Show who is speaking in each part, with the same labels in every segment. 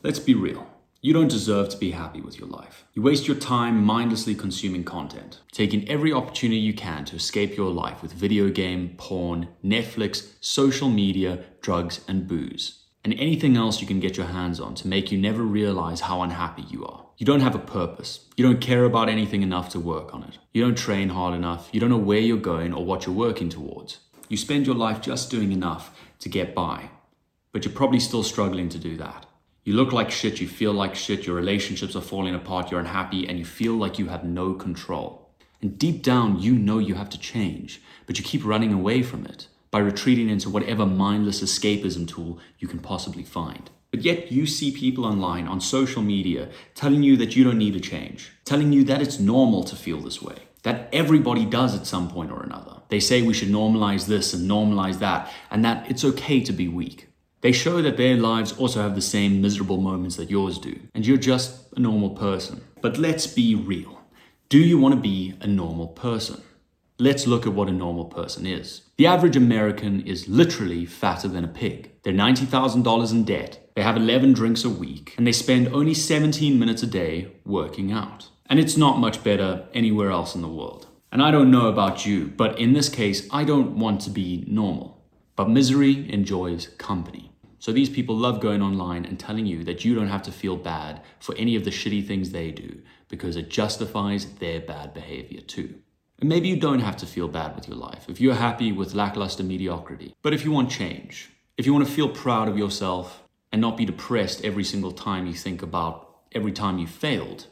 Speaker 1: Let's be real. You don't deserve to be happy with your life. You waste your time mindlessly consuming content, taking every opportunity you can to escape your life with video game, porn, Netflix, social media, drugs, and booze, and anything else you can get your hands on to make you never realize how unhappy you are. You don't have a purpose. You don't care about anything enough to work on it. You don't train hard enough. You don't know where you're going or what you're working towards. You spend your life just doing enough to get by, but you're probably still struggling to do that. You look like shit, you feel like shit, your relationships are falling apart, you're unhappy, and you feel like you have no control. And deep down, you know you have to change, but you keep running away from it by retreating into whatever mindless escapism tool you can possibly find. But yet you see people online, on social media, telling you that you don't need to change, telling you that it's normal to feel this way, that everybody does at some point or another. They say we should normalize this and normalize that, and that it's okay to be weak. They show that their lives also have the same miserable moments that yours do, and you're just a normal person. But let's be real. Do you want to be a normal person? Let's look at what a normal person is. The average American is literally fatter than a pig. They're $90,000 in debt, they have 11 drinks a week, and they spend only 17 minutes a day working out. And it's not much better anywhere else in the world. And I don't know about you, but in this case, I don't want to be normal. But misery enjoys company. So these people love going online and telling you that you don't have to feel bad for any of the shitty things they do because it justifies their bad behavior too. And maybe you don't have to feel bad with your life if you're happy with lackluster mediocrity. But if you want change, if you want to feel proud of yourself and not be depressed every single time you think about every time you failed,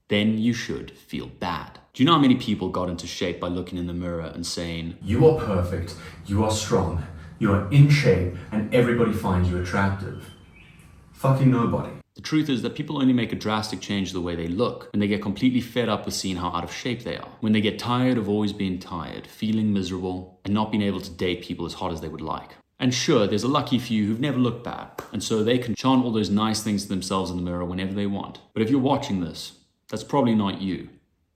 Speaker 1: then you should feel bad. Do you know how many people got into shape by looking in the mirror and saying,
Speaker 2: "You are perfect, you are strong, you are in shape, and everybody finds you attractive"? Fucking nobody.
Speaker 1: The truth is that people only make a drastic change the way they look when they get completely fed up with seeing how out of shape they are. When they get tired of always being tired, feeling miserable, and not being able to date people as hot as they would like. And sure, there's a lucky few who've never looked bad, and so they can chant all those nice things to themselves in the mirror whenever they want. But if you're watching this, that's probably not you.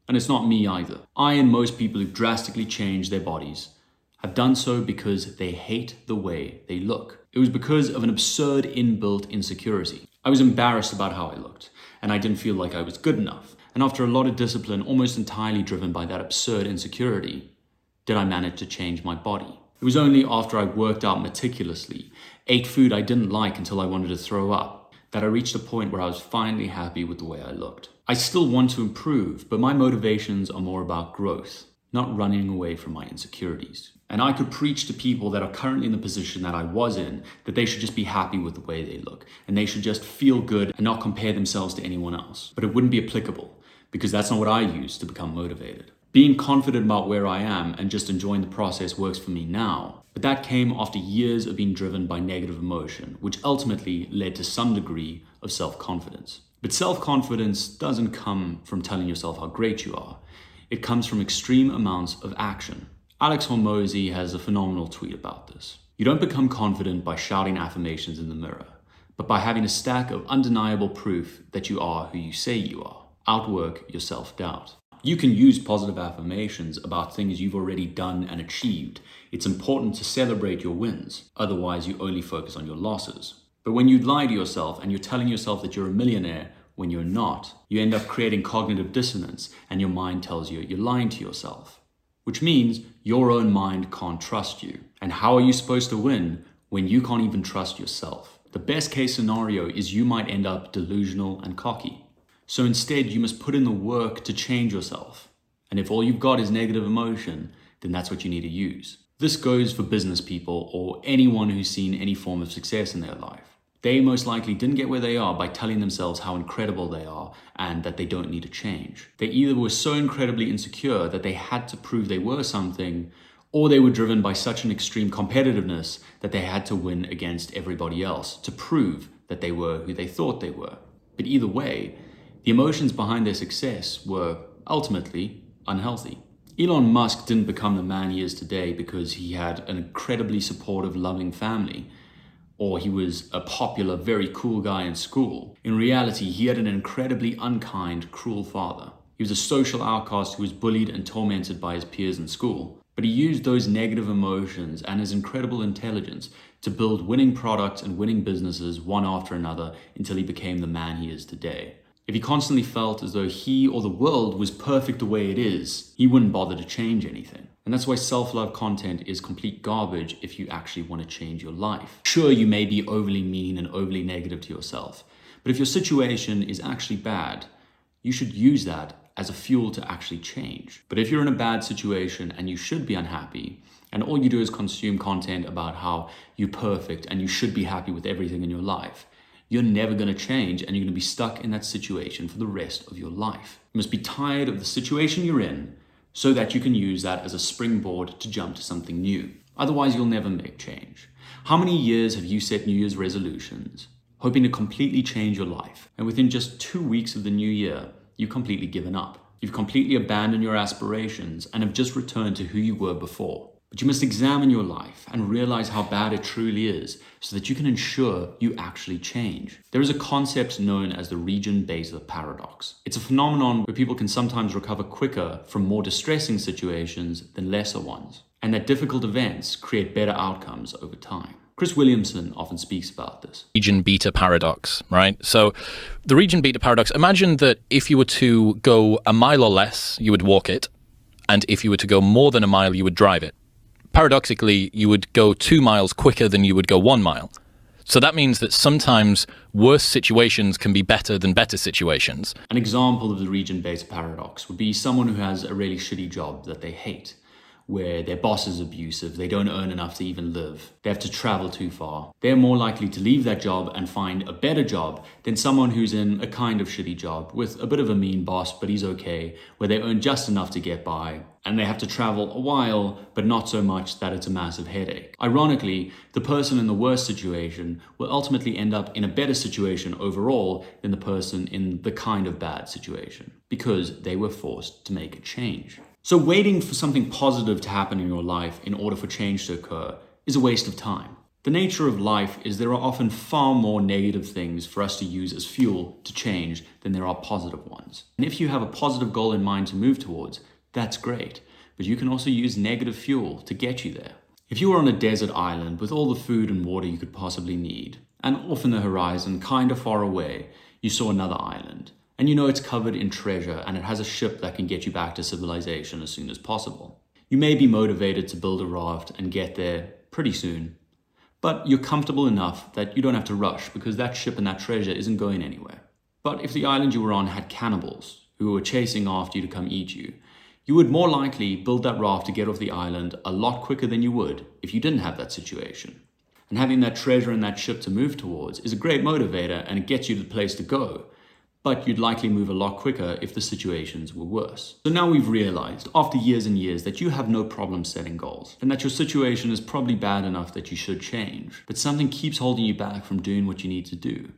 Speaker 1: And it's not me either. I and most people who've drastically changed their bodies have done so because they hate the way they look. It was because of an absurd inbuilt insecurity. I was embarrassed about how I looked, and I didn't feel like I was good enough. And after a lot of discipline, almost entirely driven by that absurd insecurity, did I manage to change my body. It was only after I worked out meticulously, ate food I didn't like until I wanted to throw up, that I reached a point where I was finally happy with the way I looked. I still want to improve, but my motivations are more about growth, not running away from my insecurities. And I could preach to people that are currently in the position that I was in, that they should just be happy with the way they look, and they should just feel good and not compare themselves to anyone else. But it wouldn't be applicable, because that's not what I use to become motivated. Being confident about where I am and just enjoying the process works for me now. But that came after years of being driven by negative emotion, which ultimately led to some degree of self-confidence. But self-confidence doesn't come from telling yourself how great you are. It comes from extreme amounts of action. Alex Hormozy has a phenomenal tweet about this. You don't become confident by shouting affirmations in the mirror, but by having a stack of undeniable proof that you are who you say you are. Outwork your self-doubt. You can use positive affirmations about things you've already done and achieved. It's important to celebrate your wins. Otherwise, you only focus on your losses. But when you lie to yourself and you're telling yourself that you're a millionaire when you're not, you end up creating cognitive dissonance and your mind tells you you're lying to yourself. Which means your own mind can't trust you. And how are you supposed to win when you can't even trust yourself? The best case scenario is you might end up delusional and cocky. So instead, you must put in the work to change yourself. And if all you've got is negative emotion, then that's what you need to use. This goes for business people or anyone who's seen any form of success in their life. They most likely didn't get where they are by telling themselves how incredible they are and that they don't need to change. They either were so incredibly insecure that they had to prove they were something, or they were driven by such an extreme competitiveness that they had to win against everybody else to prove that they were who they thought they were. But either way, the emotions behind their success were ultimately unhealthy. Elon Musk didn't become the man he is today because he had an incredibly supportive, loving family, or he was a popular, very cool guy in school. In reality, he had an incredibly unkind, cruel father. He was a social outcast who was bullied and tormented by his peers in school. But he used those negative emotions and his incredible intelligence to build winning products and winning businesses one after another until he became the man he is today. If he constantly felt as though he or the world was perfect the way it is, he wouldn't bother to change anything. And that's why self-love content is complete garbage if you actually want to change your life. Sure, you may be overly mean and overly negative to yourself, but if your situation is actually bad, you should use that as a fuel to actually change. But if you're in a bad situation and you should be unhappy, and all you do is consume content about how you're perfect and you should be happy with everything in your life, you're never going to change and you're going to be stuck in that situation for the rest of your life. You must be tired of the situation you're in so that you can use that as a springboard to jump to something new. Otherwise, you'll never make change. How many years have you set New Year's resolutions, hoping to completely change your life? And within just 2 weeks of the new year, you've completely given up. You've completely abandoned your aspirations and have just returned to who you were before. But you must examine your life and realize how bad it truly is so that you can ensure you actually change. There is a concept known as the region-based paradox. It's a phenomenon where people can sometimes recover quicker from more distressing situations than lesser ones, and that difficult events create better outcomes over time. Chris Williamson often speaks about this.
Speaker 3: Region beta paradox, right? So the region beta paradox, imagine that if you were to go a mile or less, you would walk it, and if you were to go more than a mile, you would drive it. Paradoxically, you would go 2 miles quicker than you would go 1 mile. So that means that sometimes worse situations can be better than better situations.
Speaker 1: An example of the region-based paradox would be someone who has a really shitty job that they hate, where their boss is abusive, they don't earn enough to even live, they have to travel too far. They're more likely to leave that job and find a better job than someone who's in a kind of shitty job with a bit of a mean boss, but he's okay, where they earn just enough to get by, and they have to travel a while, but not so much that it's a massive headache. Ironically, the person in the worst situation will ultimately end up in a better situation overall than the person in the kind of bad situation, because they were forced to make a change. So waiting for something positive to happen in your life in order for change to occur is a waste of time. The nature of life is there are often far more negative things for us to use as fuel to change than there are positive ones. And if you have a positive goal in mind to move towards, that's great, but you can also use negative fuel to get you there. If you were on a desert island with all the food and water you could possibly need, and off in the horizon, kind of far away, you saw another island, and you know it's covered in treasure and it has a ship that can get you back to civilization as soon as possible. You may be motivated to build a raft and get there pretty soon, but you're comfortable enough that you don't have to rush because that ship and that treasure isn't going anywhere. But if the island you were on had cannibals who were chasing after you to come eat you, you would more likely build that raft to get off the island a lot quicker than you would if you didn't have that situation. And having that treasure and that ship to move towards is a great motivator and it gets you to the place to go, but you'd likely move a lot quicker if the situations were worse. So now we've realized, after years and years, that you have no problem setting goals, and that your situation is probably bad enough that you should change, but something keeps holding you back from doing what you need to do,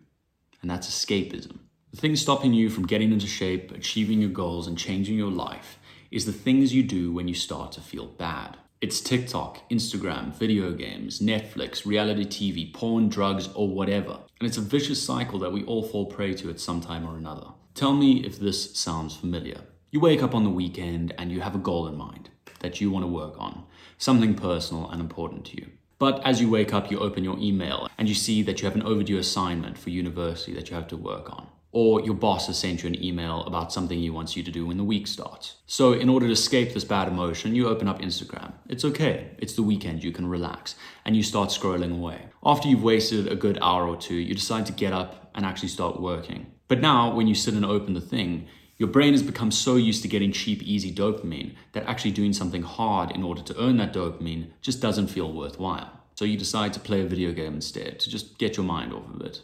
Speaker 1: and that's escapism. The thing stopping you from getting into shape, achieving your goals, and changing your life is the things you do when you start to feel bad. It's TikTok, Instagram, video games, Netflix, reality TV, porn, drugs, or whatever. And it's a vicious cycle that we all fall prey to at some time or another. Tell me if this sounds familiar. You wake up on the weekend and you have a goal in mind that you want to work on, something personal and important to you. But as you wake up, you open your email and you see that you have an overdue assignment for university that you have to work on. Or your boss has sent you an email about something he wants you to do when the week starts. So in order to escape this bad emotion, you open up Instagram. It's okay, it's the weekend, you can relax, and you start scrolling away. After you've wasted a good hour or two, you decide to get up and actually start working. But now, when you sit and open the thing, your brain has become so used to getting cheap, easy dopamine that actually doing something hard in order to earn that dopamine just doesn't feel worthwhile. So you decide to play a video game instead, to just get your mind off of it.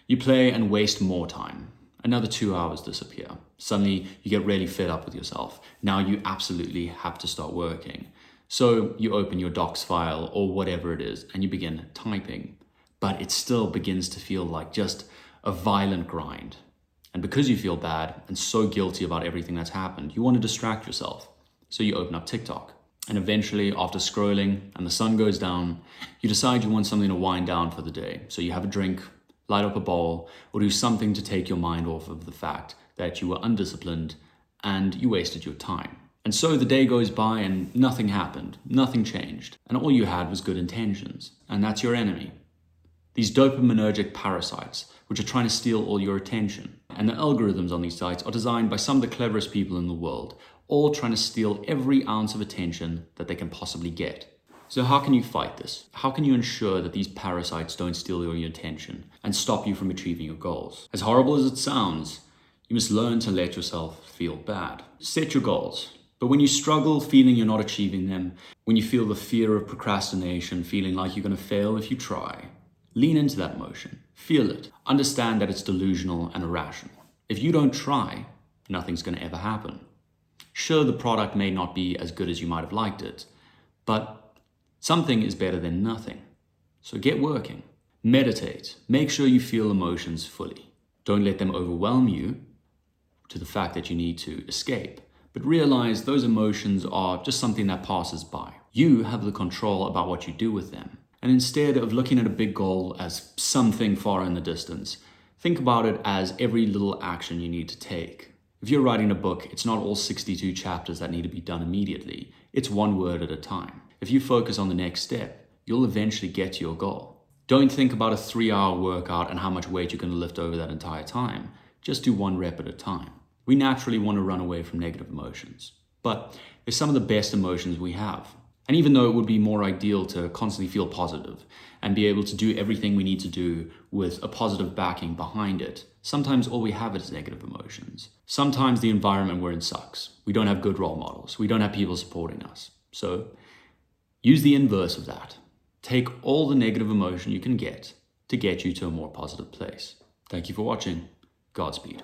Speaker 1: You play and waste more time. Another 2 hours disappear. Suddenly, you get really fed up with yourself. Now you absolutely have to start working. So you open your docs file or whatever it is and you begin typing. But it still begins to feel like just a violent grind. And because you feel bad and so guilty about everything that's happened, you want to distract yourself. So you open up TikTok. And eventually, after scrolling and the sun goes down, you decide you want something to wind down for the day. So you have a drink, light up a bowl, or do something to take your mind off of the fact that you were undisciplined and you wasted your time. And so the day goes by and nothing happened, nothing changed, and all you had was good intentions, and that's your enemy. These dopaminergic parasites, which are trying to steal all your attention. And the algorithms on these sites are designed by some of the cleverest people in the world, all trying to steal every ounce of attention that they can possibly get. So how can you fight this? How can you ensure that these parasites don't steal your attention and stop you from achieving your goals? As horrible as it sounds, you must learn to let yourself feel bad. Set your goals. But when you struggle feeling you're not achieving them, when you feel the fear of procrastination, feeling like you're going to fail if you try, lean into that emotion. Feel it. Understand that it's delusional and irrational. If you don't try, nothing's going to ever happen. Sure, the product may not be as good as you might have liked it, but something is better than nothing. So get working. Meditate. Make sure you feel emotions fully. Don't let them overwhelm you to the fact that you need to escape, but realize those emotions are just something that passes by. You have the control about what you do with them. And instead of looking at a big goal as something far in the distance, think about it as every little action you need to take. If you're writing a book, it's not all 62 chapters that need to be done immediately. It's one word at a time. If you focus on the next step, you'll eventually get to your goal. Don't think about a 3-hour workout and how much weight you're going to lift over that entire time. Just do 1 rep at a time. We naturally want to run away from negative emotions, but they're some of the best emotions we have. And even though it would be more ideal to constantly feel positive and be able to do everything we need to do with a positive backing behind it, sometimes all we have is negative emotions. Sometimes the environment we're in sucks. We don't have good role models. We don't have people supporting us. So use the inverse of that. Take all the negative emotion you can get to get you to a more positive place. Thank you for watching. Godspeed.